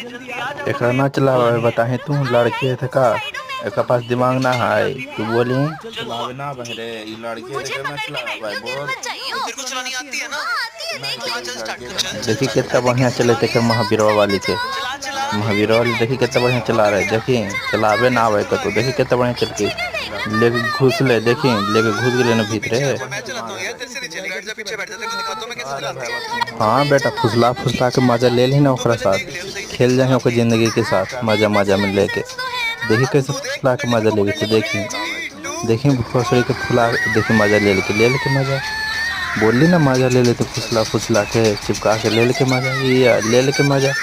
एक ना चलावे बताहे तू लड़के थे का एक पास दिमाग ना है तू बोली चलावे ना बहरे ये लड़के थे ना चलावे भाई बोल तेरे को चलानी आती है ना? हाँ चल स्टार्ट कर, चल चल देखी चल कितना बढ़िया चले थे महावीरवा वाली के चला चला। महावीरवा वाली देखी कितना बढ़िया चला रहे देखी चलावे ना आवे तो देखी कितना बढ़िया चल के लेके घुस ले देखी लेके घुस गए ना भीतरे। मैं चलाता हूँ यार, तेरे से नहीं चलेगी। बैठ जा पीछे, बैठ जा, तेरे को दिखाता हूँ मैं कैसे चलाता हूँ। हाँ बेटा फुसला फुसला के मजा ले ली ना तू ओकरा पहले साथ देख ले, सही से खेल जाए ओकर जिंदगी के हाँ साथ मजा मजा में लेके देखी कैसे तू देख फुसला के पहले, मजा तेरे को लेगी तो पकड़ने को देखी नहीं। 3 2 देखी फसड़ी के फुला देखी मजा ले लेके मजा बोली ना मजा ले लेते फुसला फुसला के चिपका के ले लेके मजा ये ले लेके मजा।